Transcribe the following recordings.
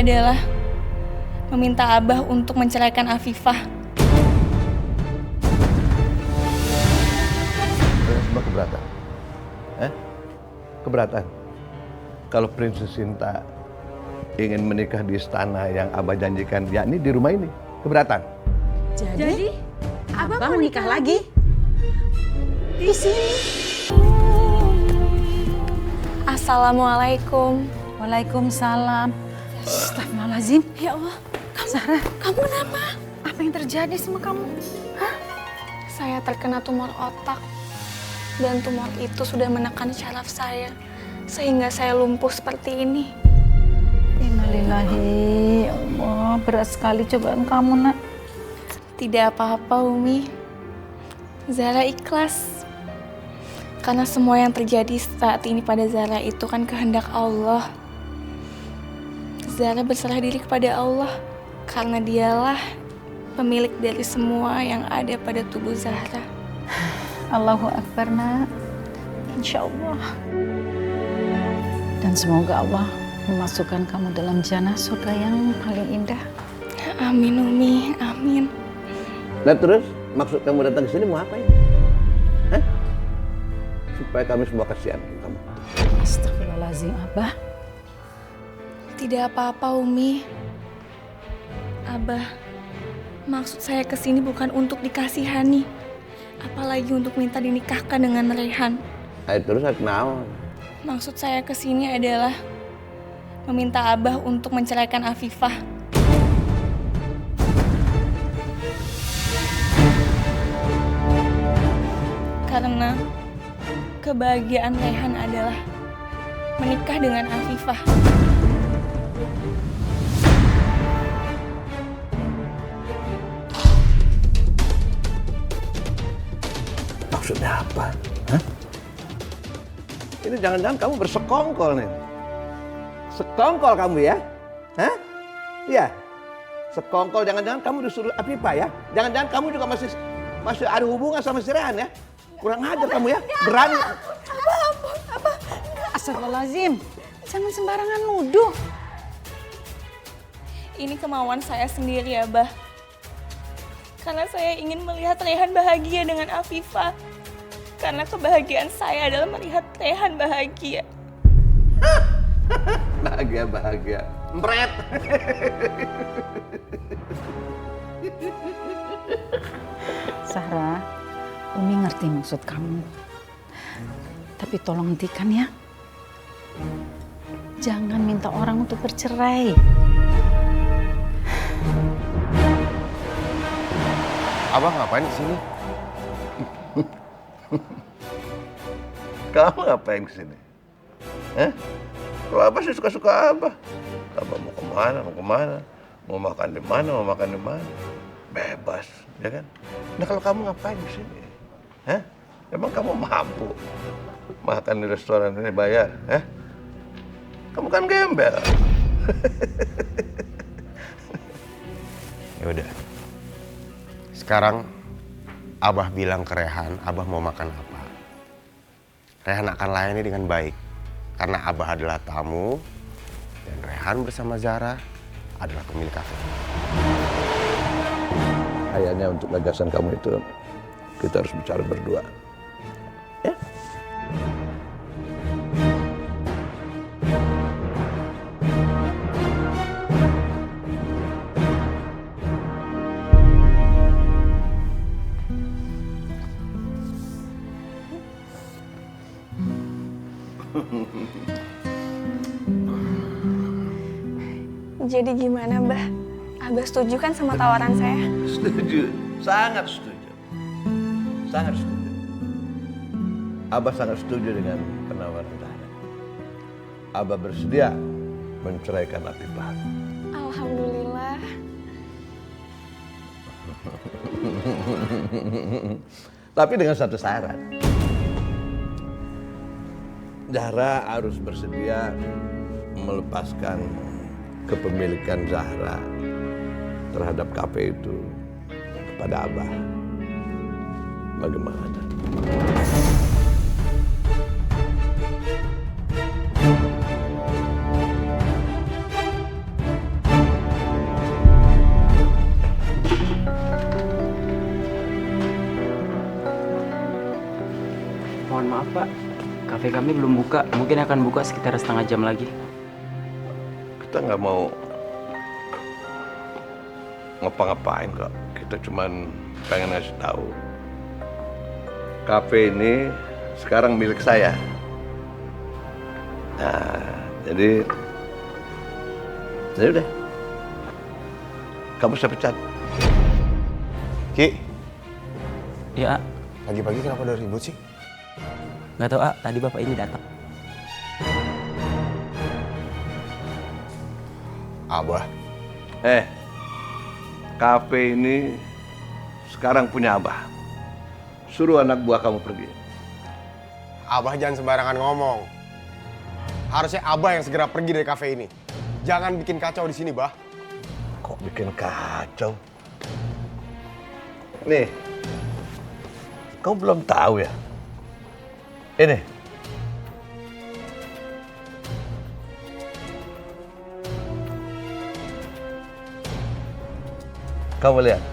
adalah meminta Abah untuk menceraikan Afifah. Kalian semua keberatan? Keberatan? Kalau Princess Sinta ingin menikah di istana yang Abah janjikan, yakni di rumah ini, keberatan? Jadi Abah mau nikah lagi? Di sini? Assalamualaikum. Waalaikumsalam. Astagfirullahaladzim. Ya Allah, Zahra, kamu kenapa? apa yang terjadi sama kamu? Saya terkena tumor otak. Dan tumor itu sudah menekan syaraf saya. Sehingga saya lumpuh seperti ini. Innalillahi, ya Allah, berat sekali cobaan kamu, nak. Tidak apa-apa, Umi. Zara ikhlas. Karena semua yang terjadi saat ini pada Zara itu kan kehendak Allah. Zara berserah diri kepada Allah. Karena dialah pemilik dari semua yang ada pada tubuh Zahra. Allahu Akbar, nak. Insya Allah. Dan semoga Allah memasukkan kamu dalam jannah surga yang paling indah. Amin, Umi. Amin. Nah terus, maksud kamu datang ke sini mau apa ini? Supaya kami semua kasihan ke kamu. Astagfirullahaladzim, Abah. Tidak apa-apa, Umi. Abah, maksud saya kesini bukan untuk dikasihani. Apalagi untuk minta dinikahkan dengan Rehan. Terus aku mau. Maksud saya kesini adalah meminta Abah untuk menceraikan Afifah. Karena kebahagiaan Rehan adalah menikah dengan Afifah. Maksudnya apa? Ini jangan-jangan kamu bersekongkol nih. Sekongkol kamu ya? Iya. Sekongkol, jangan-jangan kamu disuruh Afifah ya? Jangan-jangan kamu juga masih ada hubungan sama si Rehan ya? Kurang ajar kamu ya? Berani. Astagfirullahaladzim. Jangan sembarangan nuduh. Ini kemauan saya sendiri, Abah. Karena saya ingin melihat Rehan bahagia dengan Afifah. Karena kebahagiaan saya adalah melihat Rehan bahagia. Bahagia. Empret. Zahra, Umi ngerti maksud kamu. Tapi tolong hentikan ya. Jangan minta orang untuk bercerai. Abah ngapain kesini? Kamu ngapain kesini? Kalau Abah sih suka-suka Abah. Abah mau kemana? Mau makan di mana? Bebas, ya kan? Nah kalau kamu ngapain kesini? Emang kamu mampu makan di restoran ini bayar? Kamu kan gembel. Ya udah. Sekarang Abah bilang ke Rehan, Abah mau makan apa. Rehan akan layani dengan baik. Karena Abah adalah tamu dan Rehan bersama Zahra adalah pemilik kafe. Kayaknya untuk gagasan kamu itu kita harus bicara berdua. Ya? Jadi gimana, Mbah? Abah setuju kan sama tawaran saya? Setuju, sangat setuju. Abah sangat setuju dengan penawaran Zahra. Abah bersedia menceraikan Afifah. Alhamdulillah. Tapi dengan satu syarat. Zahra harus bersedia melepaskan kepemilikan Zahra terhadap kafe itu kepada Abah. Bagaimana? Pak. Kafe kami belum buka. Mungkin akan buka sekitar setengah jam lagi. Kita nggak mau ngapa-ngapain kok. Kita cuman pengen ngasih tahu. Kafe ini sekarang milik saya. Nah, jadi udah. Kamu saya pecat. Ki, Ya, pagi-pagi kenapa udah ribut sih? nggak tahu tadi bapak ini datang. Abah, Kafe ini sekarang punya Abah. Suruh anak buah kamu pergi. Abah jangan sembarangan ngomong. Harusnya Abah yang segera pergi dari kafe ini. Jangan bikin kacau di sini, Bah. Kok bikin kacau? Nih, kamu belum tahu ya? Ini. Kamu lihat.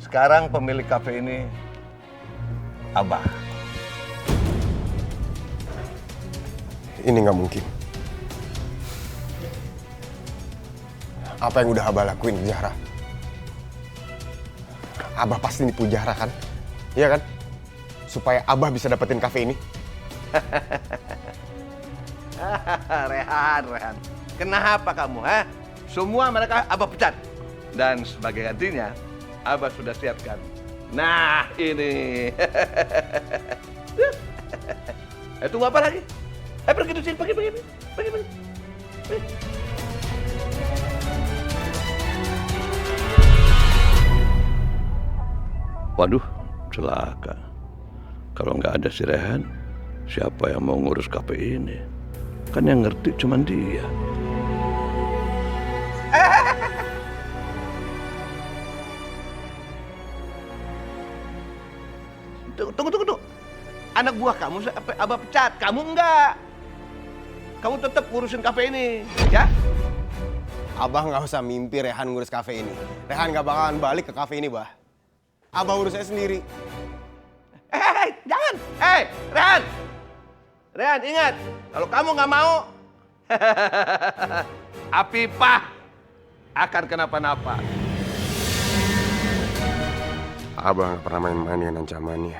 Sekarang pemilik kafe ini Abah. Ini nggak mungkin. Apa yang udah Abah lakuin ke Zahra? Abah pasti nipu Zahra kan? Iya kan? Supaya Abah bisa dapetin kafe ini. Rehan. Kenapa kamu, ha? Semua mereka Abah pecat. Dan sebagai gantinya, Abah sudah siapkan. Nah, ini. Tunggu apa lagi? Pergi tuh sini, pergi. Waduh, celaka. Kalau nggak ada si Rehan, siapa yang mau ngurus kafe ini? Kan yang ngerti cuman dia. Tunggu. Anak buah kamu Abah pecat, kamu enggak. Kamu tetap ngurusin kafe ini, ya? Abah nggak usah mimpi Rehan ngurus kafe ini. Rehan nggak bakalan balik ke kafe ini, Bah. Abah urus saya sendiri. Jangan. Rehan. Rehan, ingat. Kalau kamu nggak mau, Afifah akan kenapa-napa. Abah nggak pernah main-main dengan ancamannya.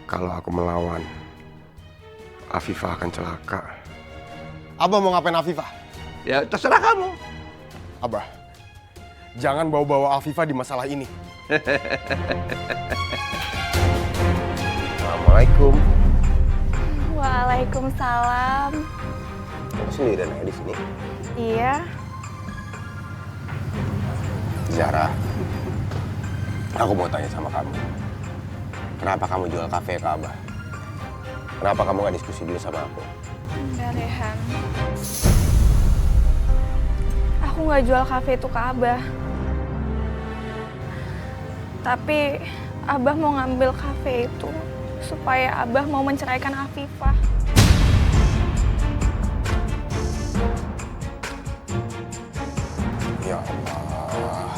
Kalau aku melawan, Afifah akan celaka. Abah mau ngapain Afifah? Ya, terserah kamu. Abah, jangan bawa-bawa Afifah di masalah ini. Assalamualaikum. Waalaikumsalam. Kamu sendirian aja di sini? Iya. Zahra, aku mau tanya sama kamu. Kenapa kamu jual kafe ke Abah? Kenapa kamu gak diskusi dulu sama aku? Enggak, Rehan. Aku nggak jual kafe itu ke Abah. Tapi Abah mau ngambil kafe itu supaya Abah mau menceraikan Afifah. Ya Allah,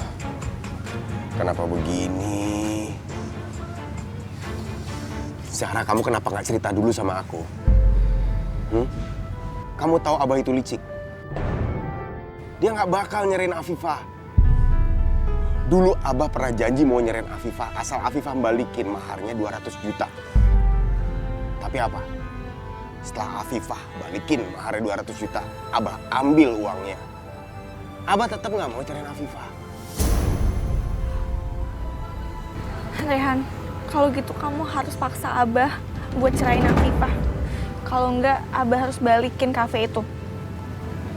kenapa begini? Zahra, kamu kenapa nggak cerita dulu sama aku? Kamu tahu Abah itu licik. Dia nggak bakal nyerain Afifah. Dulu Abah pernah janji mau nyerain Afifah asal Afifah balikin maharnya 200 juta. Tapi apa? Setelah Afifah balikin maharnya 200 juta, Abah ambil uangnya. Abah tetap nggak mau cerain Afifah. Rehan, kalau gitu kamu harus paksa Abah buat cerain Afifah. Kalau enggak, Abah harus balikin kafe itu.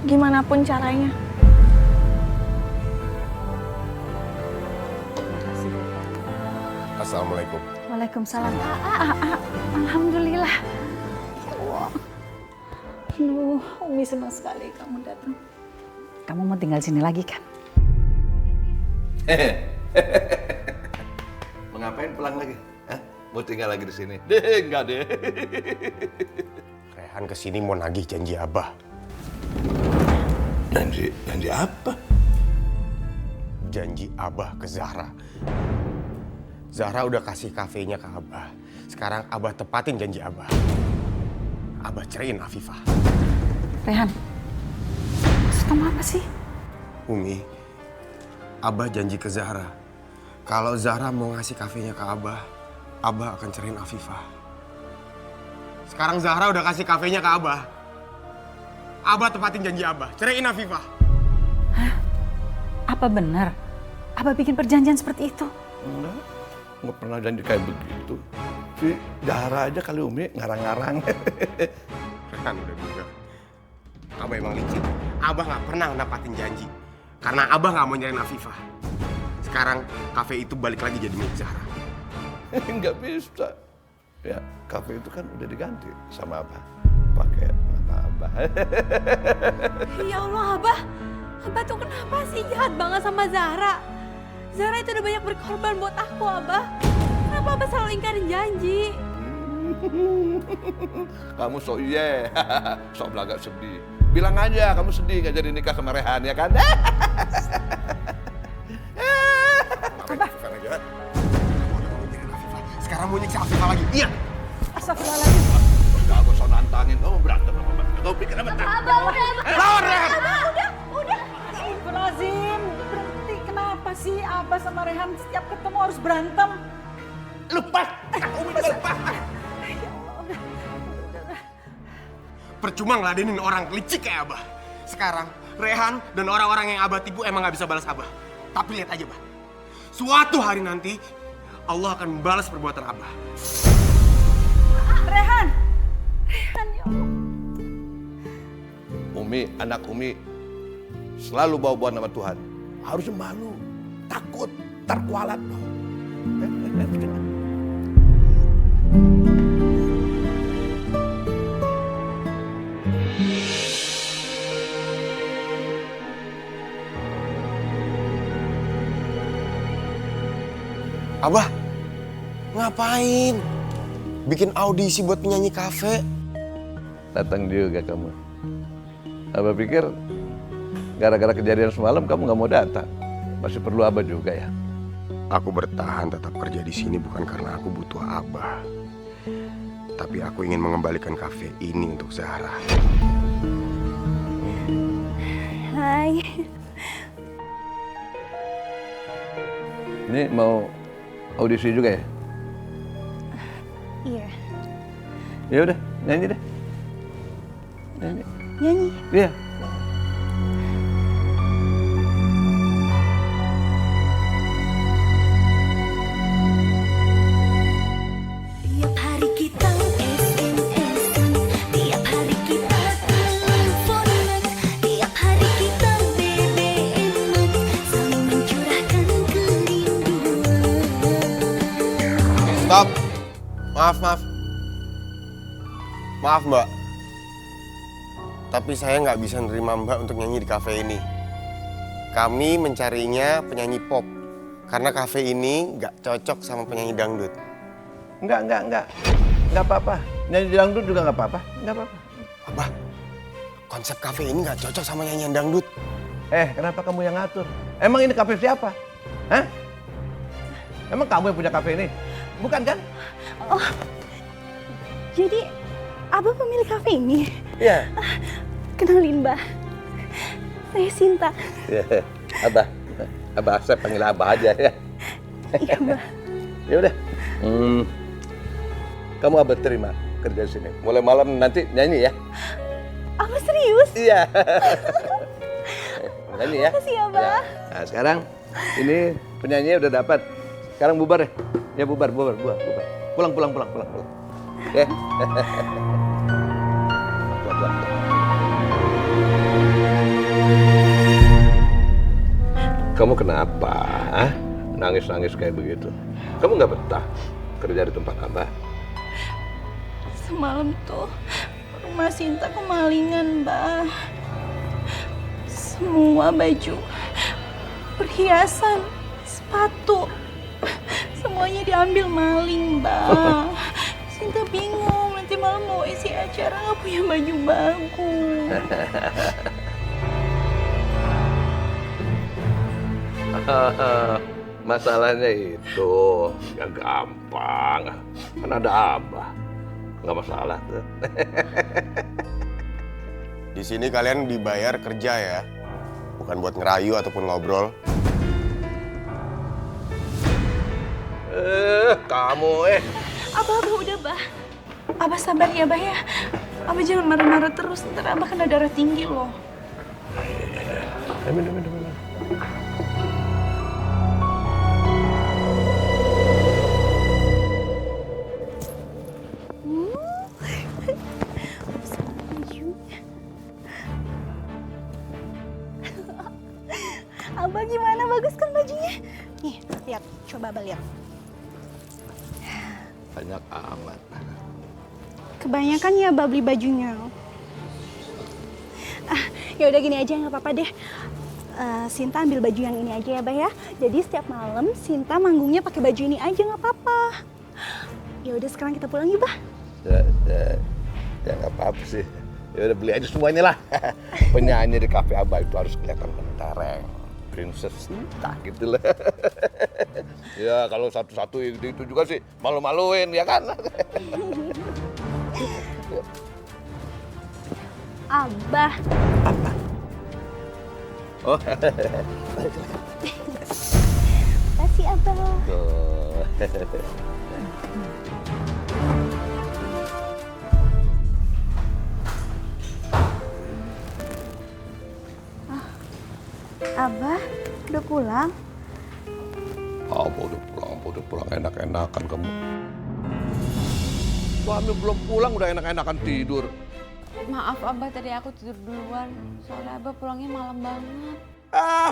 Gimana pun caranya. Assalamualaikum. Waalaikumsalam. Alhamdulillah. Ya Allah. Aduh, Umi senang sekali kamu datang. Kamu mau tinggal sini lagi kan? Mau ngapain pulang lagi? Hah? Mau tinggal lagi di sini? Enggak deh. Rehan kesini mau nagih janji Abah. Janji apa? Janji Abah ke Zahra. Zahra udah kasih kafenya ke Abah. Sekarang Abah tepatin janji Abah. Abah ceraiin Afifah. Rehan, maksud kamu apa sih? Umi, Abah janji ke Zahra. Kalau Zahra mau ngasih kafenya ke Abah akan ceraiin Afifah. Sekarang Zahra udah kasih kafenya ke Abah. Abah tepatin janji Abah, ceraiin Afifah. Hah? Apa benar? Abah bikin perjanjian seperti itu? Nggak pernah janji kayak begitu. Si Zahra aja kali Umi ngarang-ngarang. Kan udah juga. Abah emang licik. Abah nggak pernah nepatin janji. Karena Abah nggak mau nyerahin Afifah. Sekarang kafe itu balik lagi jadi milik Zahra. Nggak bisa. Ya, kafe itu kan udah diganti sama Abah. Pakai nama Abah. Ya Allah, Abah. Abah tuh kenapa sih jahat banget sama Zahra? Zahra itu udah banyak berkorban buat aku, Abah. Kenapa Abah selalu ingkarin janji? Kamu so sok belagak sedih. Bilang aja kamu sedih gak jadi nikah sama Rehan, ya kan? Sekarang mau nyiksa Afifah lagi. Iya. Astagfirullahaladzim. Udah aku so nantangin, kamu berantem sama Abah. Kau pikir apa? Abah, udah. Lawan Rehan! Udah. Astagfirullahaladzim. Berhenti. Kenapa sih Abah sama Rehan setiap ketemu harus berantem? Lepas! Umi juga lepas! Percuma ngeladenin orang licik kayak Abah. Sekarang Rehan dan orang-orang yang Abah tipu emang gak bisa balas Abah. Tapi lihat aja, Bah. Suatu hari nanti Allah akan membalas perbuatan Abah. Rehan ya Allah. Umi, anak Umi selalu bawa nama Tuhan. Harusnya malu, takut, terkualat dong. Abah, ngapain? Bikin audisi buat penyanyi kafe? Datang juga kamu. Abah pikir gara-gara kejadian semalam kamu nggak mau datang. Masih perlu Abah juga ya? Aku bertahan tetap kerja di sini bukan karena aku butuh Abah. Tapi aku ingin mengembalikan kafe ini untuk Zahra. Hai. Ini mau audisi juga ya? Iya. Ya udah, nyanyi deh. Nyanyi. Nyanyi. Iya. Tiap hari kita SMS-an, tiap hari kita teleponan, tiap hari kita BBM-an, saling mencurahkan kerinduan. Stop. Maaf Mbak. Tapi saya nggak bisa nerima Mbak untuk nyanyi di kafe ini. Kami mencarinya penyanyi pop. Karena kafe ini nggak cocok sama penyanyi dangdut. Enggak. Enggak apa-apa. Nyanyi di dangdut juga enggak apa-apa. Enggak apa-apa. Abah, konsep kafe ini nggak cocok sama nyanyian dangdut. Kenapa kamu yang ngatur? Emang ini kafe siapa? Hah? Emang kamu yang punya kafe ini? Bukan kan? Oh. Jadi Abah pemilik kafe ini? Iya. Kenalin, Mbah. Saya Sinta. Abah saya panggil Abah aja ya. Iya, Mbah. Ya udah. Kamu Abah terima kerja di sini. Mulai malam nanti nyanyi ya. Abah serius? Iya. Nyanyi ya. Makasih ya, Mbah. Ya. Nah, sekarang ini penyanyinya udah dapat. Sekarang bubar ya. Ya bubar. Pulang. Ya. Pulang. Kamu kenapa? Nangis kayak begitu. Kamu nggak betah kerja di tempat Abah? Semalam tuh rumah Sinta kemalingan, Mbah. Semua baju, perhiasan, sepatu, semuanya diambil maling, Mbah. Sinta bingung, nanti malam mau isi acara nggak punya baju bagus. Masalahnya itu ya gampang. Kan ada Abah. Nggak masalah tuh. Di sini kalian dibayar kerja ya, bukan buat ngerayu ataupun ngobrol. Kamu Abah udah, Bah. Abah sabar ya, Bah ya. Abah jangan marah-marah terus, ntar Abah kena darah tinggi loh. Minum. Abah gimana, bagus kan bajunya? Nih, lihat, coba Abah lihat. Banyak amat. Kebanyakan ya Abah beli bajunya. Ya udah gini aja, nggak apa-apa deh. Sinta ambil baju yang ini aja ya Bah ya. Jadi setiap malam Sinta manggungnya pakai baju ini aja, nggak apa-apa. Ya udah sekarang kita pulang yuk Bah. Ya nggak apa-apa sih. Ya udah beli aja semuanya lah. Penyanyi di kafe Abah itu harus kelihatan mentereng. Princess Sinta gitu lah. Ya kalau satu-satu itu juga sih malu-maluin ya kan. Abah. Oh. Makasih Abah. Tuh. Abah, udah pulang? Abah udah pulang enak-enakan kamu. Suami belum pulang udah enak-enakan tidur. Maaf Abah, tadi aku tidur duluan. Soalnya Abah pulangnya malam banget.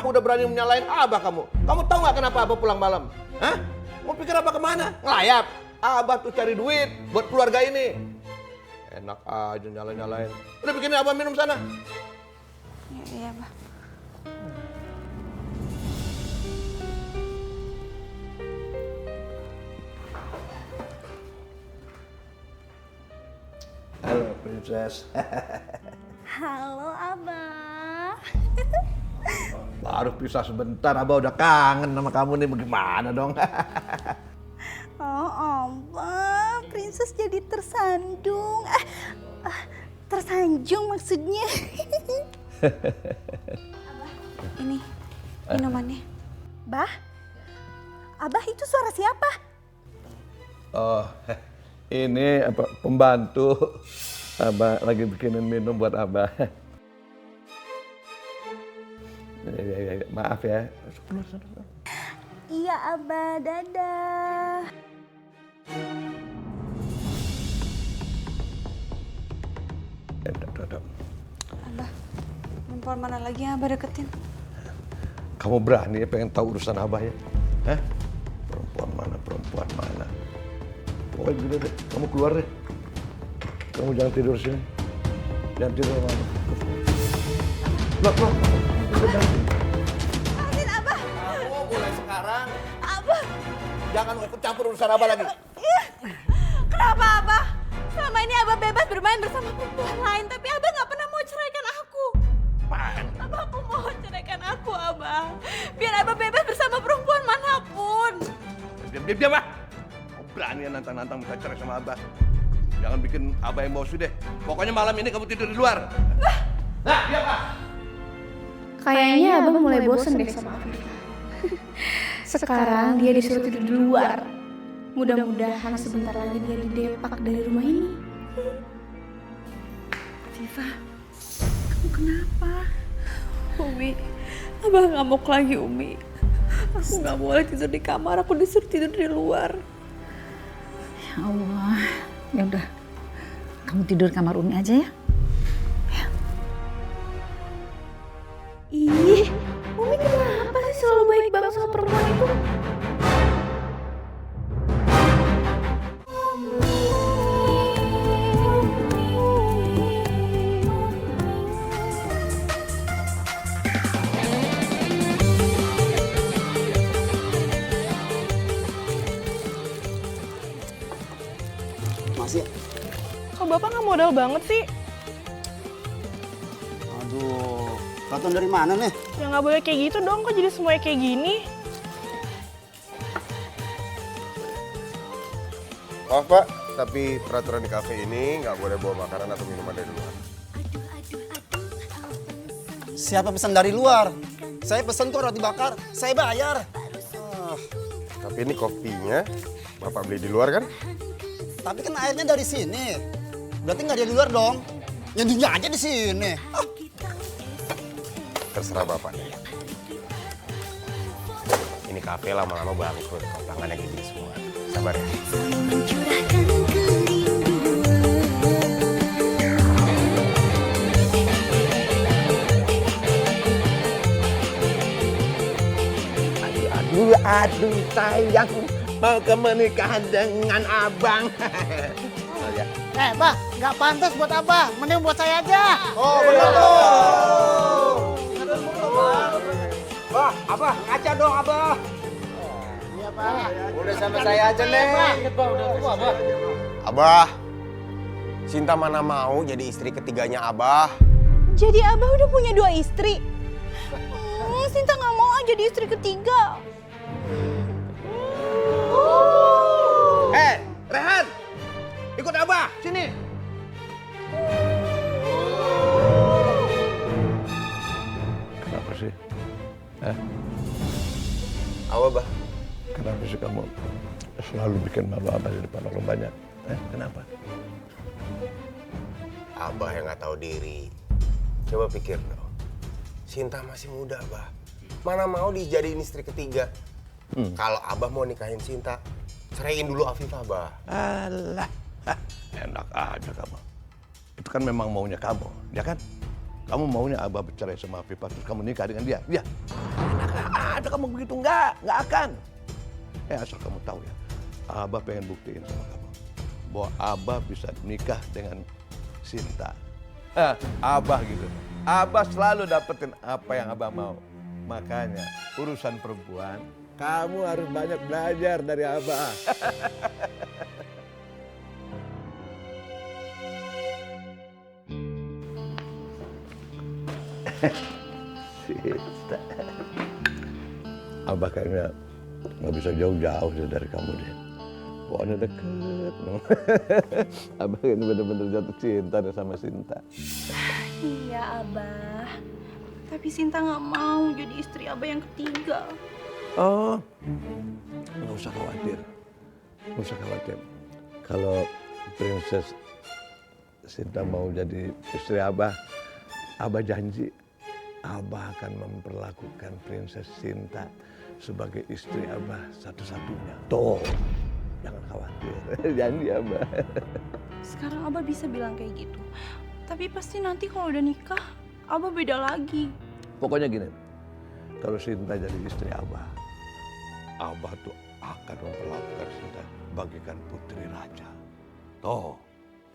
Udah berani menyalahin Abah kamu. Kamu tahu nggak kenapa Abah pulang malam? Hah? Mau pikir Abah kemana? Ngelayap. Abah tuh cari duit buat keluarga ini. Enak aja nyalain-nyalain. Udah bikinin Abah minum sana. Iya Abah. Halo Princess. Halo Abah. Baru pisah sebentar, Abah udah kangen sama kamu nih. Bagaimana dong? Oh Abah, Princess jadi tersandung. Tersanjung maksudnya. Ini minumannya. Bah, Abah itu suara siapa? Oh, ini apa pembantu. Abah lagi bikinin minum buat Abah. Ya, maaf ya. Keluar sana. Iya Abah, dadah. Abah, perempuan mana lagi yang Abah deketin? Kamu berani ya pengen tahu urusan Abah ya? Hah? Perempuan mana? Pokoknya gini deh, kamu keluar deh. Kamu jangan tidur sini. Jangan tidur sama Abah. Keluar. Amin Abah. Kamu mulai sekarang Abah. jangan ikut campur urusan Abah lagi. Kenapa Abah? Selama ini Abah bebas bermain bersama perempuan lain, tapi Abah nggak pernah mau ceraikan aku. Abah, aku mohon ceraikan aku, Abah. Biar Abah bebas bersama perempuan manapun. Diam, Abah. Kamu berani ya nantang-nantang minta cerai sama Abah. Jangan bikin Abah emosi deh. Pokoknya malam ini kamu tidur di luar. Nah, diam, Pak. Kayaknya Abah mulai bosen deh sama Afifah. Sekarang dia disuruh tidur di luar. Mudah-mudahan sebentar lagi dia didepak dari rumah ini. Afifah, kamu kenapa? Umi, Abah ngamuk lagi, Umi. Aku nggak boleh tidur di kamar, aku disuruh tidur di luar. Ya Allah, ya udah. Kamu tidur kamar Umi aja ya. Ih, Umi kenapa sih selalu baik banget sama perempuan itu? Masih? Kok Bapak nggak modal banget sih? Aduh, peraturan dari mana nih? Ya nggak boleh kayak gitu dong, kok jadi semuanya kayak gini? Maaf Pak, tapi peraturan di kafe ini nggak boleh bawa makanan atau minuman dari luar. Siapa pesan dari luar? Saya pesan kok roti bakar, saya bayar. Tapi ini kopinya Bapak beli di luar kan? Tapi kan airnya dari sini. Berarti nggak dari luar dong. Nyeduhnya aja di sini. Terserah Bapak deh. Ini kafe lama-lama bangkrut, kalau tangannya gini semua. Sabar ya. Saling mencurahkan kerinduan. Aduh sayang, mau ke pernikahan dengan abang. Oh, ya. Bah, nggak pantas buat Abah. Mending buat saya aja. Oh, benar tuh. Bah, Abah, ngaca dong, Abah. Iya, Pak. Udah sama saya aja, Neng. Ingat, Bah, udah tua, Abah. Abah, Sinta mana mau jadi istri ketiganya Abah? Jadi Abah udah punya 2 istri? Sinta nggak mau jadi istri ketiga. Rehan, ikut abah, sini. Kenapa sih? Apa, Bah? Kenapa sih kamu selalu bikin malu abah di depan orang banyak? Kenapa? Abah yang nggak tahu diri. Coba pikir dong. Sinta masih muda, Bah. Mana mau dijadiin istri ketiga? Kalau Abah mau nikahin Sinta, ceraiin dulu Afifah, Bah. Alah, enak aja kamu. Itu kan memang maunya kamu, ya kan? Kamu maunya abah bercerai sama Afifah, terus kamu nikah dengan dia. Ya, enak ada kamu begitu, nggak akan. Asal kamu tahu ya, abah pengen buktiin sama kamu bahwa abah bisa nikah dengan Sinta. Abah gitu. Abah selalu dapetin apa yang abah mau. Makanya urusan perempuan, kamu harus banyak belajar dari abah. Sinta. Abah kayaknya nggak bisa jauh-jauh dari kamu deh. Pokoknya deket. Abah ini bener-bener jatuh cinta deh sama Sinta. Iya Abah, tapi Sinta nggak mau jadi istri Abah yang ketiga. Oh, nggak usah khawatir. Nggak usah khawatir. Kalau Princess Sinta mau jadi istri Abah, Abah janji Abah akan memperlakukan Princess Sinta sebagai istri Abah satu-satunya. Tuh, jangan khawatir. Janji Abah. Sekarang Abah bisa bilang kayak gitu. Tapi pasti nanti kalau udah nikah, Abah beda lagi. Pokoknya gini, kalau Sinta jadi istri Abah, Abah tuh akan memperlakukan Sinta bagaikan putri raja. Tuh,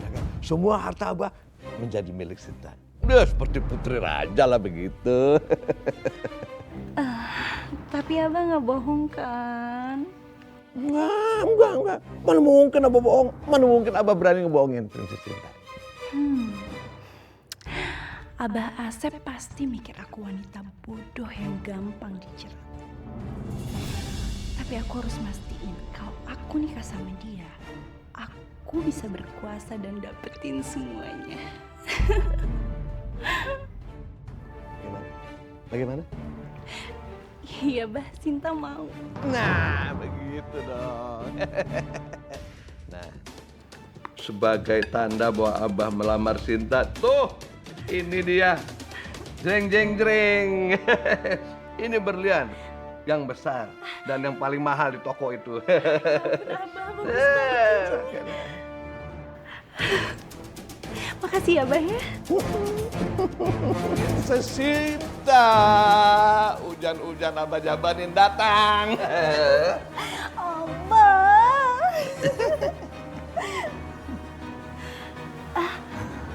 ya kan? Semua harta Abah menjadi milik Sinta. Udah seperti putri raja lah begitu. Tapi Abah nggak bohong kan? Enggak. Mana mungkin Abah bohong? Mana mungkin Abah berani ngebohongin Princess Sinta? Abah Asep pasti mikir aku wanita bodoh yang gampang dijerat. Tapi aku harus mastiin kalau aku nikah sama dia, aku bisa berkuasa dan dapetin semuanya. Bagaimana? Iya Bah, Sinta mau. Nah, begitu dong. Nah, sebagai tanda bahwa Abah melamar Sinta, tuh, ini dia. Jreng, jreng, jreng. Ini berlian yang besar dan yang paling mahal di toko itu. Makasih ya Bah ya. Sesinta, hujan-hujan Abah jabanin datang. Abah.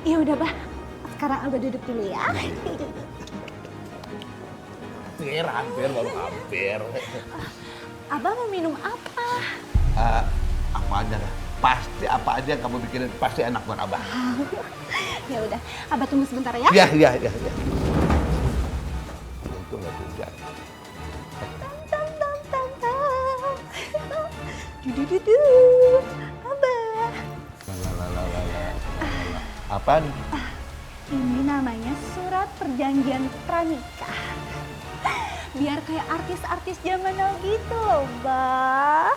Ya udah Bah, sekarang Abah duduk dulu ya. Hampir, baru hampir. Abah mau minum apa? Apa aja lah. Pasti apa aja yang kamu bikinin pasti enak buat Abah. Ya udah, Abah tunggu sebentar ya. Ya. Untung nggak hujan. Dudu, Abah. Apaan? Ini namanya surat perjanjian pranikah. Biar kayak artis-artis zaman now gitu loh, Bah.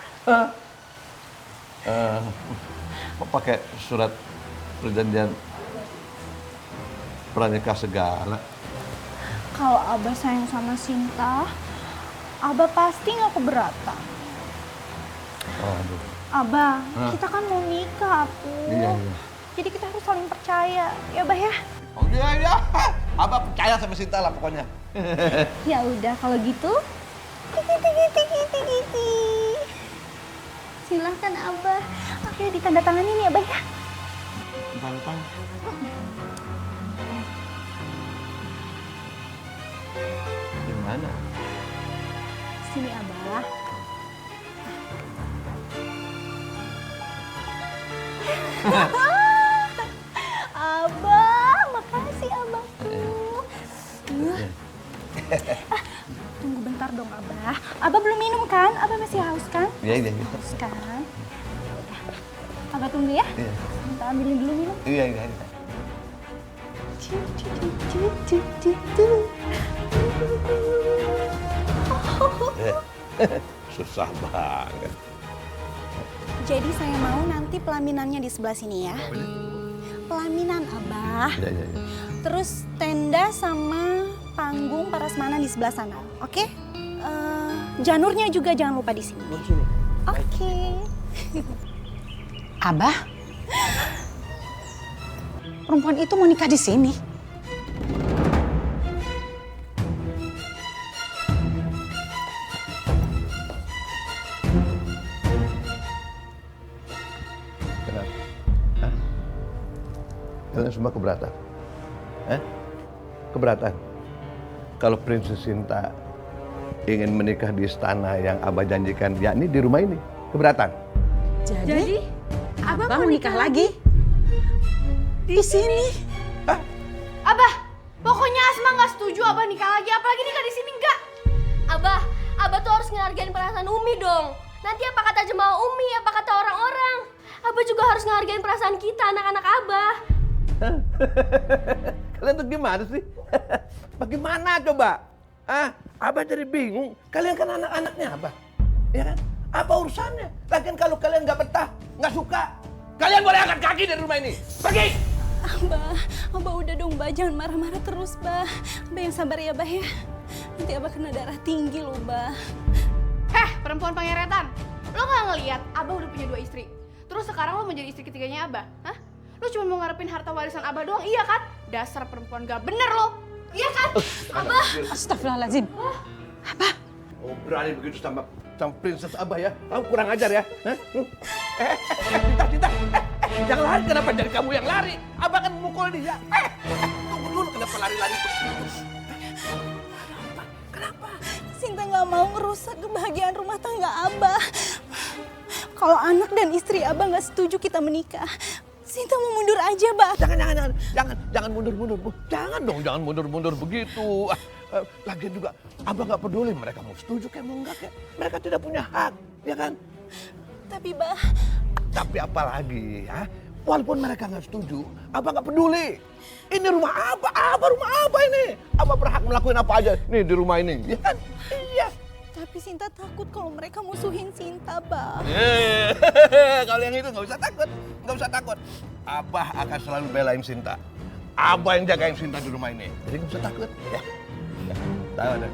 Kok pakai surat perjanjian pranikah segala? Kalau Abah sayang sama Sinta, Abah pasti nggak keberatan. Aduh. Abah, kita kan mau nikah, Iya. Jadi kita harus saling percaya, ya Bah ya? Oh iya. Abah percaya sama Sinta lah pokoknya. Ya udah kalau gitu. Silahkan Abah. Ayo ditandatanganin ya Bah ya. Tentang. Gimana? Sini Abah. Abah, makasih Abahku. Tunggu bentar dong Abah. Abah belum minum kan? Abah masih haus kan? Iya. Haus kan? Yaudah. Abah tunggu ya. Iya. Minta ambilin dulu minum. Iya. Susah banget. Jadi saya mau nanti pelaminannya di sebelah sini ya. Pelaminan Abah. Iya. Terus tenda sama panggung prasmanan di sebelah sana. Oke? Janurnya juga jangan lupa di sini. Oke. Abah, perempuan itu mau nikah di sini. Kenapa? Hah? Kalian semua keberatan? Keberatan? Kalau Princess Sinta ingin menikah di istana yang Abah janjikan, yakni di rumah ini, keberatan? Jadi Abah mau nikah lagi? Di sini? Abah, pokoknya Asma nggak setuju Abah nikah lagi, apalagi nikah di sini enggak. Abah tuh harus ngehargain perasaan Umi dong. Nanti apa kata jemaah Umi, apa kata orang-orang. Abah juga harus ngehargain perasaan kita, anak-anak Abah. Kalian tuh gimana sih? Bagaimana coba? Abah jadi bingung. Kalian kan anak-anaknya Abah, ya kan? Apa urusannya? Lagian kalau kalian nggak betah, nggak suka, kalian boleh angkat kaki dari rumah ini. Pergi! Abah udah dong Bah, jangan marah-marah terus Bah. Abah yang sabar ya Bah ya. Nanti Abah kena darah tinggi loh Bah. Perempuan pengeretan, lo nggak ngeliat Abah udah punya 2 istri. Terus sekarang lo mau jadi istri ketiganya Abah? Hah? Lo cuma mau ngarepin harta warisan Abah doang, iya kan? Dasar perempuan gak bener lo, iya kan? Abah! Astagfirullahaladzim. Abah. Oh, berani begitu sama princess Abah ya? Kamu kurang ajar ya? Cinta. Yang lari kenapa jadi kamu yang lari? Abah kan mukul dia. Tunggu dulu, kenapa lari-lari terus? Kenapa? Sinta nggak mau ngerusak kebahagiaan rumah tangga Abah. Kalau anak dan istri Abah nggak setuju kita menikah, Sinta mau mundur aja, Bah. Jangan mundur. Jangan mundur begitu. Lagian juga Abah nggak peduli mereka mau setuju kayak mau enggak kayak. Mereka tidak punya hak, ya kan? Tapi Bah. Tapi apa lagi, ya? Walaupun mereka nggak setuju, Abah nggak peduli. Ini rumah Abah rumah Abah ini. Abah berhak melakukan apa aja nih di rumah ini, ya kan? Iya. Tapi Sinta takut kalau mereka musuhin Sinta, Bah. Kalau yang itu nggak usah takut. Abah akan selalu belain Sinta. Abah yang jagain Sinta di rumah ini. Jadi nggak usah takut, ya. Tahu deh.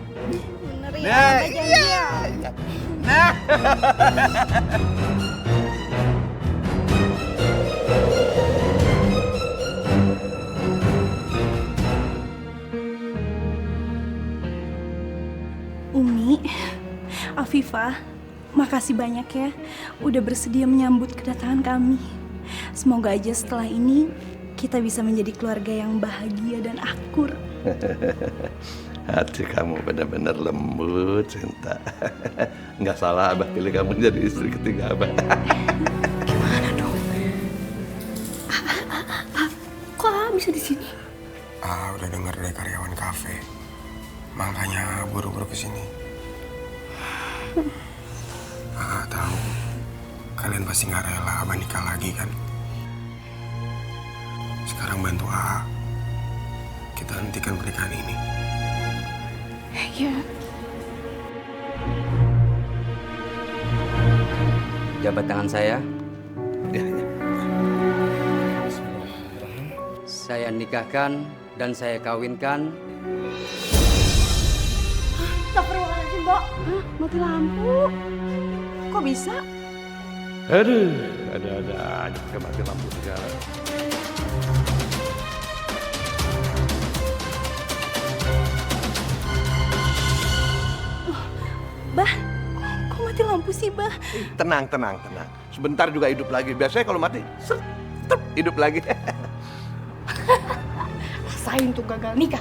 Bener ya, Abah janji ya. Nah. Umi, Afifah, makasih banyak ya udah bersedia menyambut kedatangan kami. Semoga aja setelah ini kita bisa menjadi keluarga yang bahagia dan akur. Hati kamu benar-benar lembut, Sinta. Nggak salah Abah pilih kamu jadi istri ketiga Abah. Gimana dong? Kok bisa di sini? Udah dengar dari karyawan kafe. Makanya buru-buru kesini. Tahu kalian pasti nggak rela Abah nikah lagi kan? Sekarang bantu AA. Kita hentikan pernikahan ini. Ya. Jabat tangan saya. Ya, ya. Saya nikahkan dan saya kawinkan. Astagfirullahaladzim, Mbak. Hah? Mati lampu. Kok bisa? Aduh, ada aja pakai mati lampu segala. Bah, kok mati lampu sih, Bah? Tenang. Sebentar juga hidup lagi. Biasanya kalau mati, hidup lagi. Rasain tuh gagal nikah.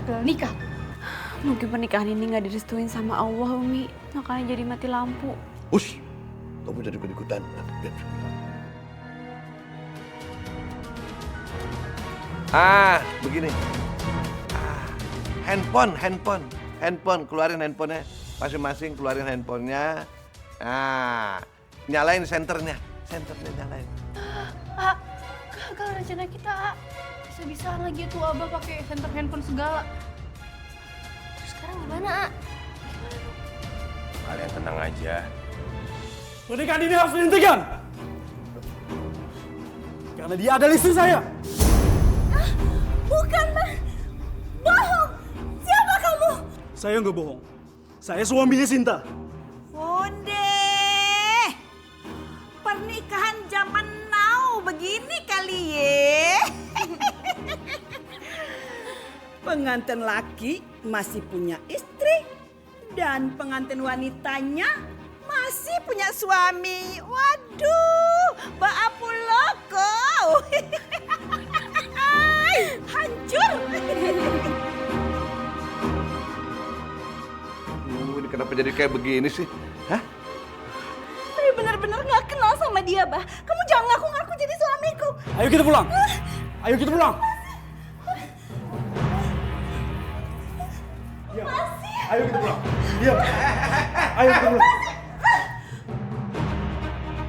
Mungkin pernikahan ini nggak direstuin sama Allah, Umi. Makanya jadi mati lampu. Us, kamu jadi ikut-ikutan. Begini. Handphone, keluarin handphonenya. Masing-masing keluarin handphonenya. Nyalain senternya nyalain. Gagal rencana kita, bisa-bisa lagi tuh Abah pakai center handphone segala. Terus sekarang gimana, A? Kalian tenang aja. Pernikahan ini harus dihentikan. Karena dia adalah istri saya. Bukan, Mbak. Bohong. Siapa kamu? Saya nggak bohong. Saya suaminya Sinta. Onde. Pernikahan zaman now begini kali ye. Pengantin laki masih punya istri dan pengantin wanitanya masih punya suami. Waduh, Baapu loko. Hancur. Ini kenapa jadi kayak begini sih? Hah? Saya benar-benar nggak kenal sama dia, Bah. Kamu jangan ngaku-ngaku jadi suamiku. Ayo kita pulang. Ayo kita pulang. Ayo kita pulang. Diam. Ayo kita pulang.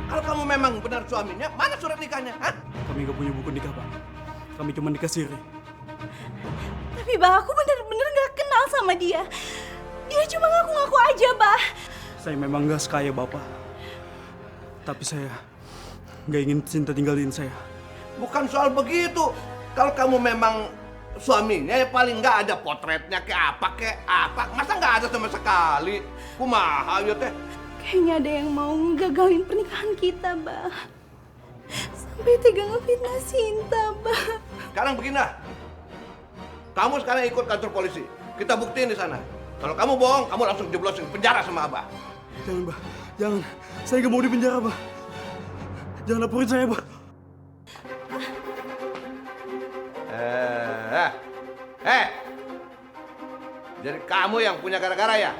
Kalau kamu memang benar suaminya, mana surat nikahnya? Hah? Kami nggak punya buku nikah, Pak. Kami cuma nikah siri. Tapi Bah, aku benar-benar nggak kenal sama dia. Dia cuma ngaku-ngaku aja, Bah. Saya memang nggak sekaya Bapak. Tapi saya nggak ingin Sinta tinggalin saya. Bukan soal begitu. Kalau kamu memang suaminya, ya paling nggak ada potretnya kayak apa. Masa nggak ada sama sekali? Kumaha ya teh? Kayaknya ada yang mau ngegagalin pernikahan kita, Bah. Sampai tega ngefitnah Sinta, Bah. Sekarang begini dah. Kamu sekarang ikut kantor polisi. Kita buktiin di sana. Kalau kamu bohong, kamu langsung jeblosin penjara sama Abah. Jangan, Bah. Jangan. Saya nggak mau di penjara, Bah. Jangan laporin saya, Bah. Jadi kamu yang punya gara-gara ya?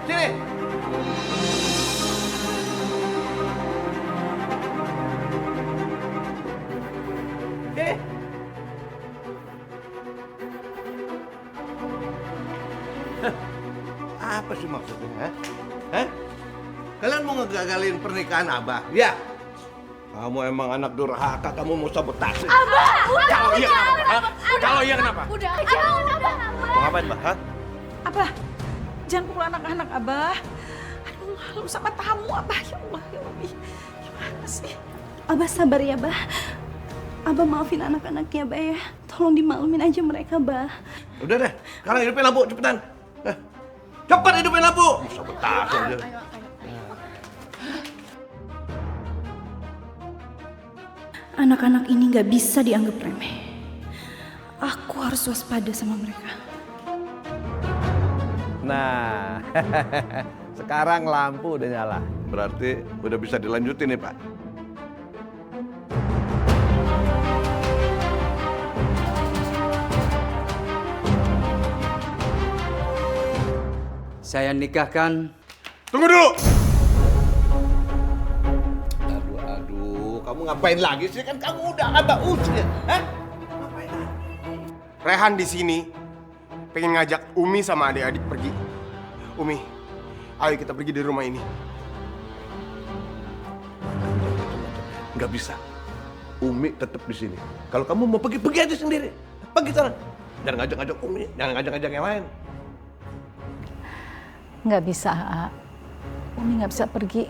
Sini. Sini. Apa sih maksudnya? Hah? Kalian mau ngegagalin pernikahan Abah? Ya. Kamu emang anak durhaka, kamu mau sabotase. Abah, udah. Kalau iya kenapa? Udah aja, Abah. Mau ngapain, Mbak? Hah? Abah, jangan pukul anak-anak, Abah. Aduh, malu sama tamu, Abah. Ya Allah, ya Rabbi. Gimana sih? Abah sabar ya, Bah. Abah maafin anak-anaknya, Bah ya. Tolong dimaklumin aja mereka, Bah. Udah deh, sekarang hidupin lampu, cepetan. Cepat hidupin lampu. Sabotase aja. Anak-anak ini nggak bisa dianggap remeh. Aku harus waspada sama mereka. Nah, sekarang lampu udah nyala. Berarti udah bisa dilanjutin nih, Pak. Saya nikahkan. Tunggu dulu. Aduh, kamu ngapain lagi sih? Kan kamu udah ada usia. Hah? Ngapain lagi? Rehan di sini pengen ngajak Umi sama adik-adik pergi. Umi, ayo kita pergi dari rumah ini. Nggak bisa. Umi tetap di sini. Kalau kamu mau pergi, pergi aja sendiri. Pergi sana. Jangan ngajak-ngajak Umi, jangan ngajak-ngajak yang lain. Nggak bisa, A. Umi nggak bisa pergi.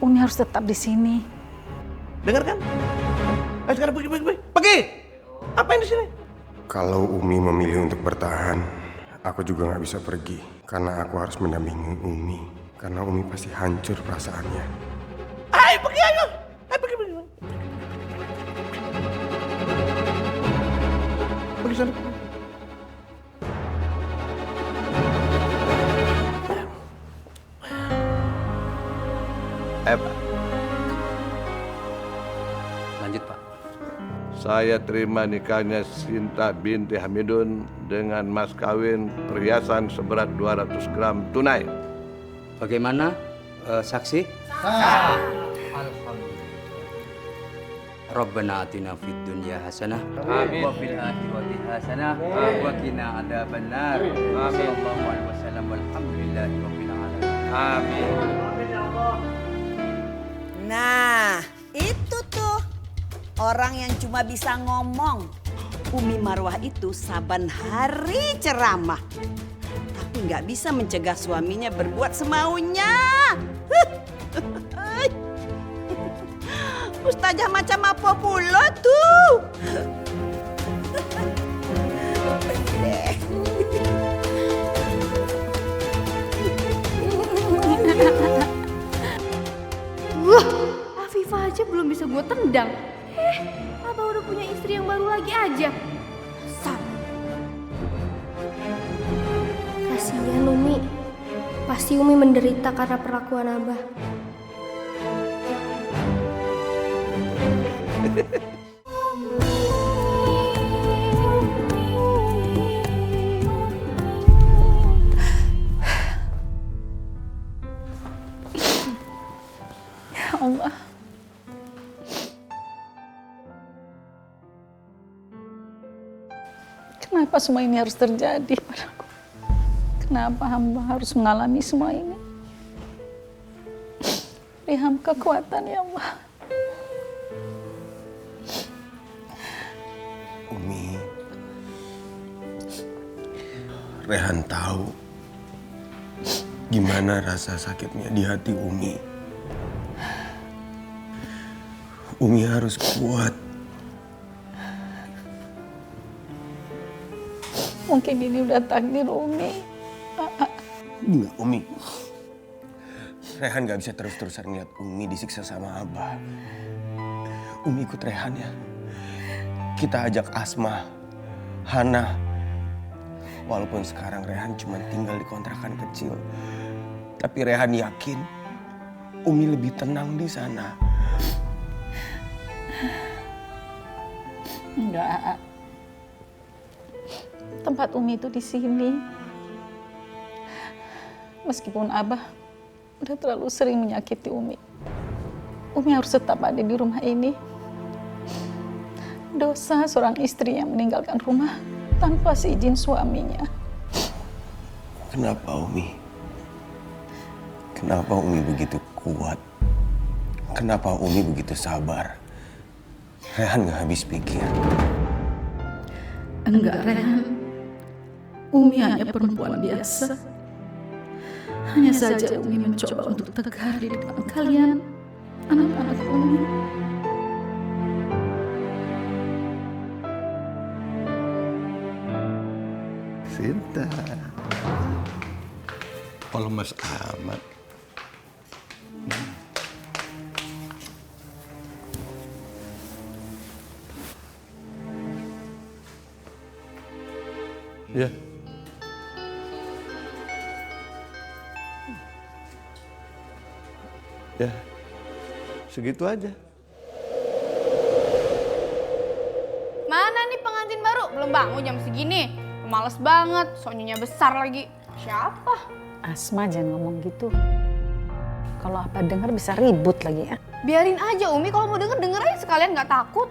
Umi harus tetap di sini. Dengar kan? Ayo sekarang pergi, pergi, pergi. Pergi! Apain di sini? Kalau Umi memilih untuk bertahan, aku juga nggak bisa pergi. Karena aku harus mendampingi Umi. Karena Umi pasti hancur perasaannya. Ayo pergi, ayo! Ayo pergi, pergi. Pergi sana. Pak. Lanjut, Pak. Saya terima nikahnya Sinta binti Hamidun dengan mas kawin perhiasan seberat 200 gram tunai. Bagaimana, saksi? Rabbana atina fid dunya hasanah wa fil akhirati hasanah wa qina adzabannar. Sallallahu alaihi wasallam walhamdulillahi rabbil alamin. Amin. Nah, itu tuh orang yang cuma bisa ngomong. Umi Marwah itu saban hari ceramah. Tapi nggak bisa mencegah suaminya berbuat semaunya. Ustazah macam apa pula tuh? Afifah aja belum bisa gue tendang. Abah udah punya istri yang baru lagi aja. Kasihan Umi. Pasti Umi menderita karena perlakuan Abah. Ya Allah. Kenapa semua ini harus terjadi padaku? Kenapa hamba harus mengalami semua ini? Beri hamba kekuatan ya Allah. Umi, Rehan tahu gimana rasa sakitnya di hati Umi. Umi harus kuat. Mungkin ini udah takdir Umi. Enggak, Umi. Rehan gak bisa terus-terusan ngeliat Umi disiksa sama Abah. Umi ikut Rehan ya. Kita ajak Asma, Hana. Walaupun sekarang Rehan cuma tinggal di kontrakan kecil. Tapi Rehan yakin Umi lebih tenang di sana. Enggak. Tempat Umi itu di sini. Meskipun Abah udah terlalu sering menyakiti Umi. Umi harus tetap ada di rumah ini. Dosa seorang istri yang meninggalkan rumah tanpa seizin suaminya. Kenapa Umi? Kenapa Umi begitu kuat? Kenapa Umi begitu sabar? Rehan gak habis pikir. Enggak, Rehan. Umi hanya perempuan biasa. Hanya saja Umi mencoba untuk tegar di depan kalian, anak-anak Umi. Sinta. Kalau Mas Ahmad. Ya. Ya, segitu aja. Mana nih pengantin baru? Belum bangun jam segini. Males banget, soalnya besar lagi. Siapa? Asma, jangan ngomong gitu. Kalau apa dengar bisa ribut lagi ya. Biarin aja Umi, kalau mau denger aja sekalian, nggak takut.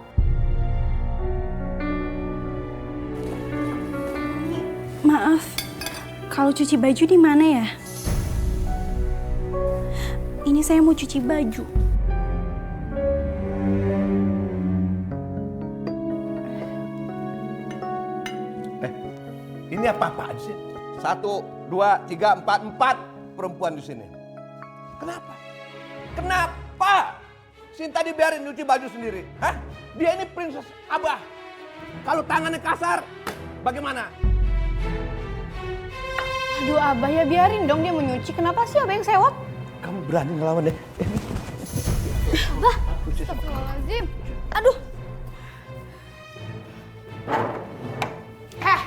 Maaf, kalau cuci baju di mana ya? Ini saya mau cuci baju. Ini apa-apaan sih? 1, 2, 3, 4 perempuan di sini. Kenapa? Kenapa Sinta dibiarin nyuci baju sendiri? Hah? Dia ini princess Abah. Kalau tangannya kasar, bagaimana? Aduh Abah, ya biarin dong dia menyuci. Kenapa sih Abah yang sewot? Kamu berani ngelawan deh. Abah, astagfirullahaladzim. Aduh. Heh,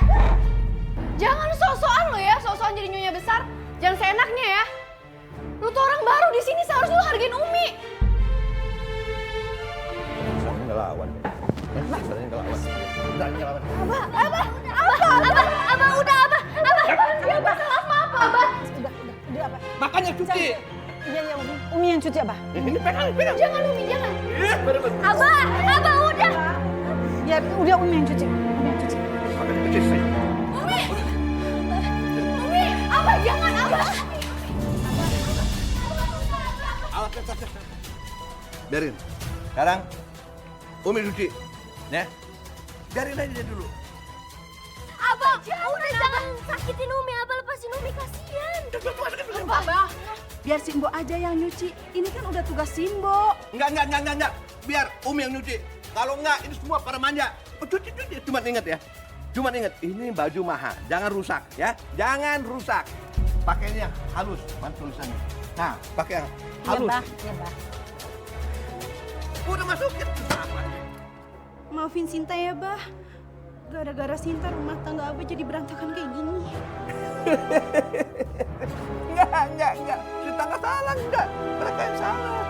jangan sok-sokan lo ya, sok-sokan jadi nyonya besar. Jangan seenaknya ya. Lu tuh orang baru di sini, seharusnya lu hargain Umi. Berani ngelawan. Berani ngelawan. Berani ngelawan. Abah, udah Abah. Ya Abah, salah apa Abah? Udah apa? Makanya cuci. Iya, Umi yang cuci apa? Ini pegang. Jangan Umi, jangan. Abah udah. Ya udah Umi yang cuci. Umi yang cuci. Makanya cuci saja. Umi, Abah jangan Abah. Awas. Biarin. Sekarang Umi cuci. Ya. Biarin aja dia dulu. Abah, udah jangan sakitin Umi. Abah lepasin Umi, kasihan. Abah. Biar Simbo aja yang nyuci. Ini kan udah tugas Simbo. Enggak. Biar Umi yang nyuci. Kalau enggak, ini semua pada manja. Oh, cuci. Cuma ingat ya. Ini baju mahal. Jangan rusak ya. Jangan rusak. Pakainya halus. Mana tulisannya? Nah, pakai yang halus. Iya, Bah. Udah masukin. Maafin Sinta ya, Bah. Gara-gara Sinta rumah tangga Abah jadi berantakan kayak gini. Enggak. Sinta nggak salah, enggak. Mereka yang salah.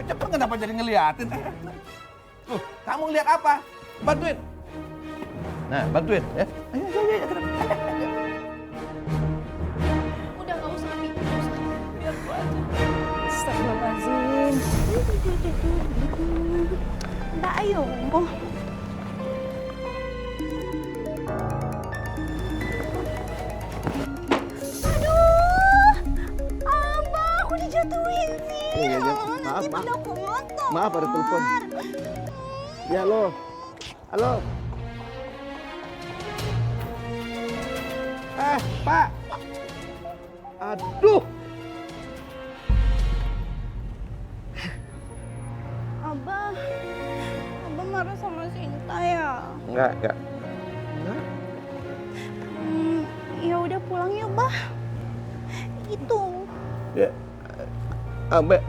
Cepet kenapa jadi ngeliatin? Tuh, kamu lihat apa? Bantuin. Nah, bantuin ya. Ayo. Udah nggak usah Umi. Biar gua aja. Astagfirullahaladzim. Mbak, ayo. Abah, aku dijatuhin sih. Maaf. Aku motor. Maaf, ada telepon. Ya, halo. Pak. Aduh. Abah marah sama Sinta ya? Enggak. Ya udah pulang ya, Bah. Itu. Ya. Ambek.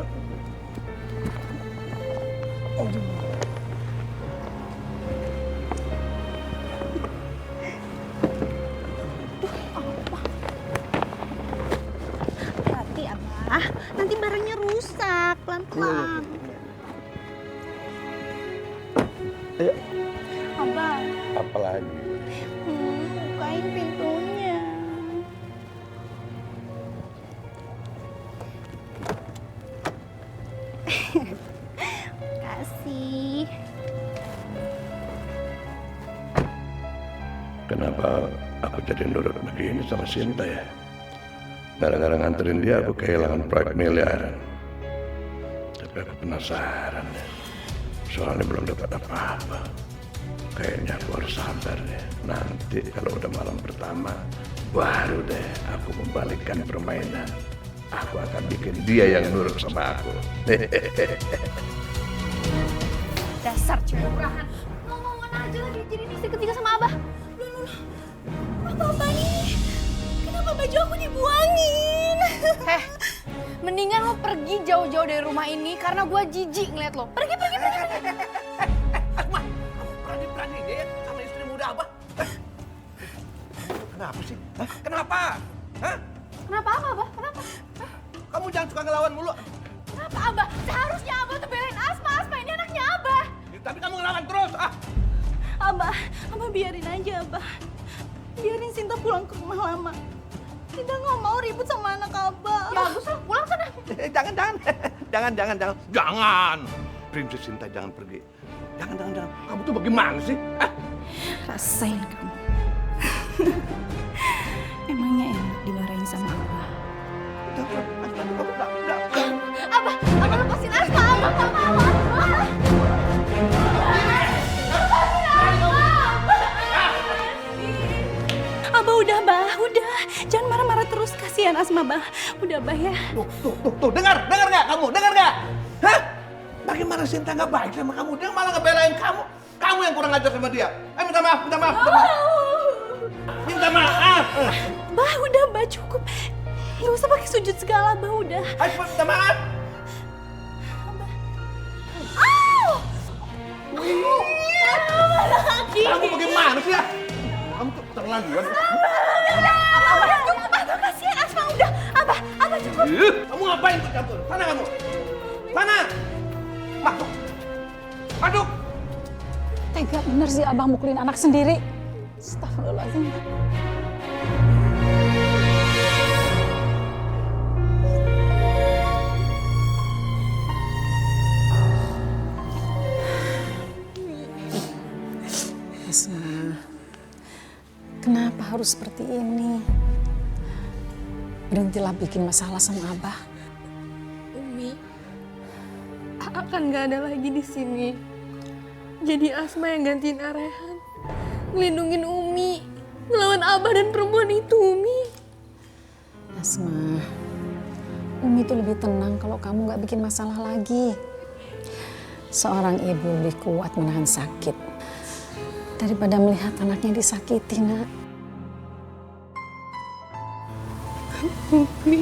Hati Abah, nanti barangnya rusak. Pelan-pelan. Ayo. Abah, Apa lagi? bukain pintunya. Kasih. Kenapa aku jadi nurut begini sama Sinta ya? Gara-gara nganterin dia aku kehilangan proyek miliaran. Tapi aku penasaran ya. Soalnya belum dapat apa-apa. Kayaknya aku harus sabar deh. Nanti kalau udah malam pertama, baru deh aku membalikkan permainan. Aku akan bikin dia yang nurut sama aku. Dasar cewek murahan. Ngomong-ngomong aja lagi jadi istri ketiga sama Abah. Loh. Apa nih? Kenapa baju aku dibuangin? Mendingan lo pergi jauh-jauh dari rumah ini karena gue jijik ngeliat lo. Pergi. Asma, kamu berani deh sama istri muda Abah. Kenapa sih? Kenapa? Kenapa Abah? Kenapa? Kamu jangan suka ngelawan mulu. Kenapa Abah? Seharusnya Abah tuh belain Asma ini anaknya Abah. Tapi kamu ngelawan terus. Abah biarin aja, Abah. Biarin Sinta pulang ke rumah lama. Sinta nggak mau ribut sama anak Abah. Ya bagus lah, pulang sana. Jangan. Princess Sinta jangan pergi. Jangan. Kamu tuh bagaimana sih? Rasain kamu. Emangnya enak dimarahin sama Abah? Abah lepasin Asma, Abah nggak mau Asma. kasihan Asma, Bah. Udah, Bah ya. Tuh, dengar nggak kamu? Dengar nggak? Hah? Bagaimana Sinta nggak baik sama kamu? Dia malah ngebelain kamu. Kamu yang kurang ajar sama dia. Minta maaf. Minta maaf. Bah, udah, Bah, cukup. Gak usah pakai sujud segala, Bah, udah. Ayo, minta maaf. Kamu bagaimana sih ya? Kamu tuh terlaluan. Abah, cukup, Abah, kasihan Asma, udah. Abah, cukup. Kamu ngapain ikut campur? Sana kamu. Sana. Masuk. Tega bener sih Abah mukulin anak sendiri. Astagfirullahaladzim. Asma, kenapa harus seperti ini? Berhentilah bikin masalah sama Abah. Umi, akan gak ada lagi di sini. Jadi Asma yang gantiin Rehan, ngelindungin Umi, ngelawan Abah dan perempuan itu, Umi. Asma, Umi tuh lebih tenang kalau kamu gak bikin masalah lagi. Seorang ibu lebih kuat menahan sakit daripada melihat anaknya disakiti, Nak. Umi.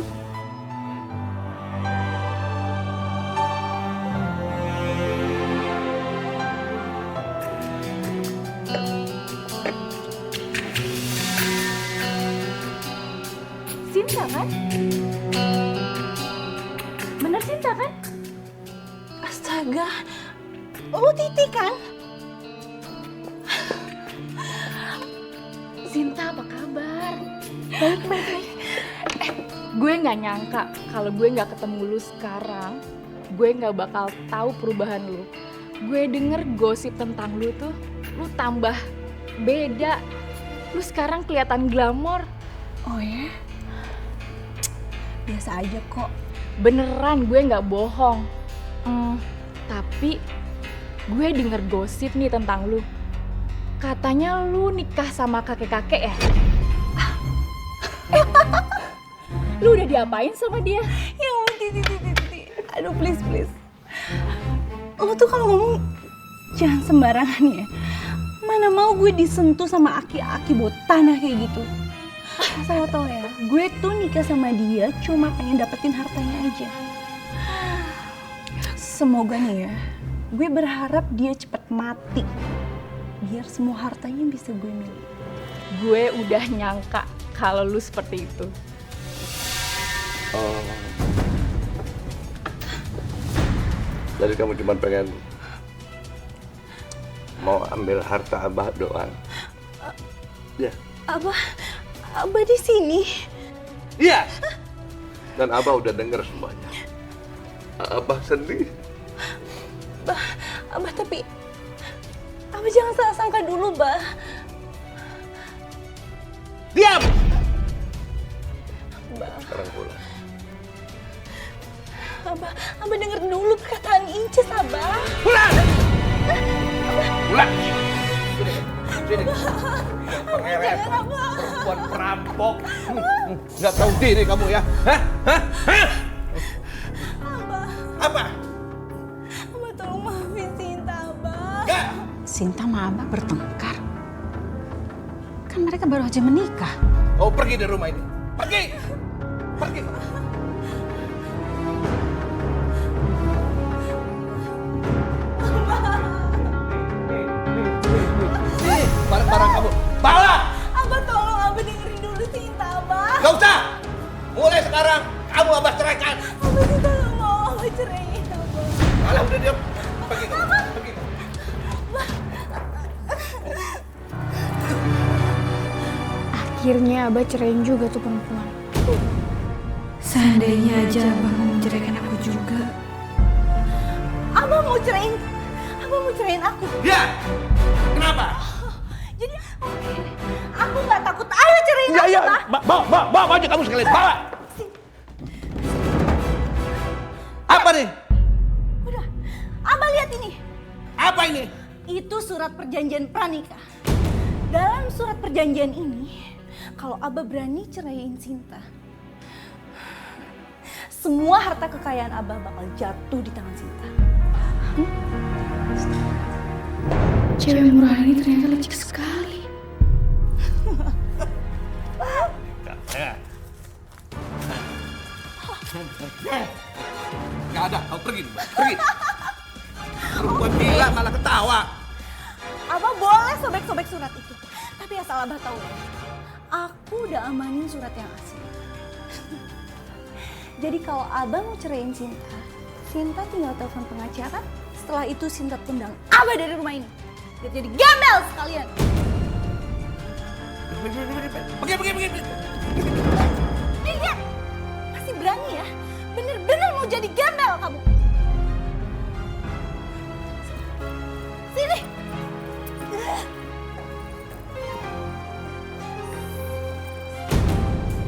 Sinta kan? Bener Sinta kan? Astaga, lu Titi kan? Sinta, apa kabar? Baik. Gue nggak nyangka kalau gue nggak ketemu lu sekarang, gue nggak bakal tahu perubahan lu. Gue denger gosip tentang lu tuh, lu tambah beda. Lu sekarang kelihatan glamor. Oh ya? Biasa aja kok. Beneran, gue nggak bohong. Tapi gue denger gosip nih tentang lu. Katanya lu nikah sama kakek-kakek ya? Lu udah diapain sama dia? Ya ampun, Titi. Aduh, please. Lu tuh kalau ngomong jangan sembarangan ya. Mana mau gue disentuh sama aki-aki botanah kayak gitu. Saya tau ya, gue tuh nikah sama dia cuma pengen dapetin hartanya aja. Semoga nih ya, gue berharap dia cepet mati. Biar semua hartanya bisa gue miliki. Gue udah nyangka kalau lu seperti itu. Oh. Jadi kamu cuma pengen mau ambil harta Abah doang? Ya. Abah di sini. Iya. Dan Abah udah denger semuanya. Abah sedih. Abah tapi Abah jangan salah sangka dulu, Bah. Diam. Bah. Sekarang pulang. Abah denger dulu perkataan Inces, Abah. Pulang. Pulang. Sini. Pengeres. Perempuan perampok. Nggak tahu diri kamu ya. Hah? Apa? Abah tolong maafin Sinta, Abah. Nggak. Sinta sama Abah bertengkar. Kan mereka baru aja menikah. Kau pergi dari rumah ini. Pergi. Barang-barang kamu. Bawa. Abah tolong, Abah dengerin dulu Sinta, Abah. Gak usah. Mulai sekarang kamu Abah ceraikan. Abah Sinta gak mau Abah ceraiin, Abah. Alah udah diam. Pergi. Akhirnya Abah cerain juga tuh perempuan. Seandainya aja Abah mau menceraikan aku juga. Abah mau ceraiin aku. Ya. Kenapa? Jadi aku nggak takut. Ayo ceraiin aku, Iya. Bah. Bawa aja kamu sekalian. Bawa. Apa nih? Udah, Abah lihat ini. Apa ini? Itu surat perjanjian pranikah. Dalam surat perjanjian ini, kalau Abah berani ceraiin Sinta, semua harta kekayaan Abah bakal jatuh di tangan Sinta. Cewek murahan ini ternyata licik sekali. Gak ada, kau pergi. Perempuan gila malah ketawa. Abah boleh sobek-sobek surat itu. Tapi asal Abah tahu, aku udah amanin surat yang asli. Jadi kalau Abah mau ceraiin Sinta, Sinta tinggal telepon pengacara. Setelah itu Sinta tendang Abah dari rumah ini. Biar jadi gembel sekalian. Pergi. Lihat, masih berani ya? Bener-bener mau jadi gembel kamu. Sini.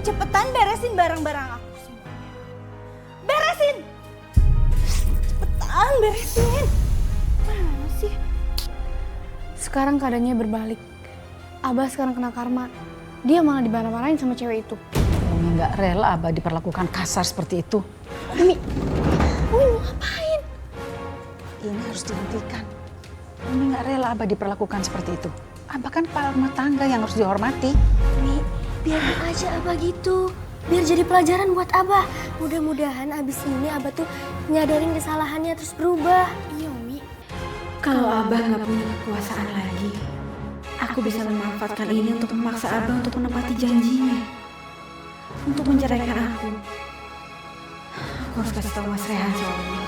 Cepetan beresin barang-barang aku semua. Beresin. Cepetan beresin. Mana sih? Sekarang keadaannya berbalik. Abah sekarang kena karma. Dia malah dimarah-marahin sama cewek itu. Umi nggak rela Abah diperlakukan kasar seperti itu. Umi mau ngapain? Ini harus dihentikan. Umi nggak rela Abah diperlakukan seperti itu. Abah kan kepala rumah tangga yang harus dihormati. Mi, biarin aja Abah gitu. Biar jadi pelajaran buat Abah. Mudah-mudahan abis ini Abah tuh nyadarin kesalahannya terus berubah. Iya, Umi. Kalau Abah nggak punya kekuasaan lagi, aku bisa memanfaatkan ini untuk memaksa Abah untuk menepati janjinya. Untuk menceraikan aku. Aku harus kasih tahu Mas Rehan soal ini.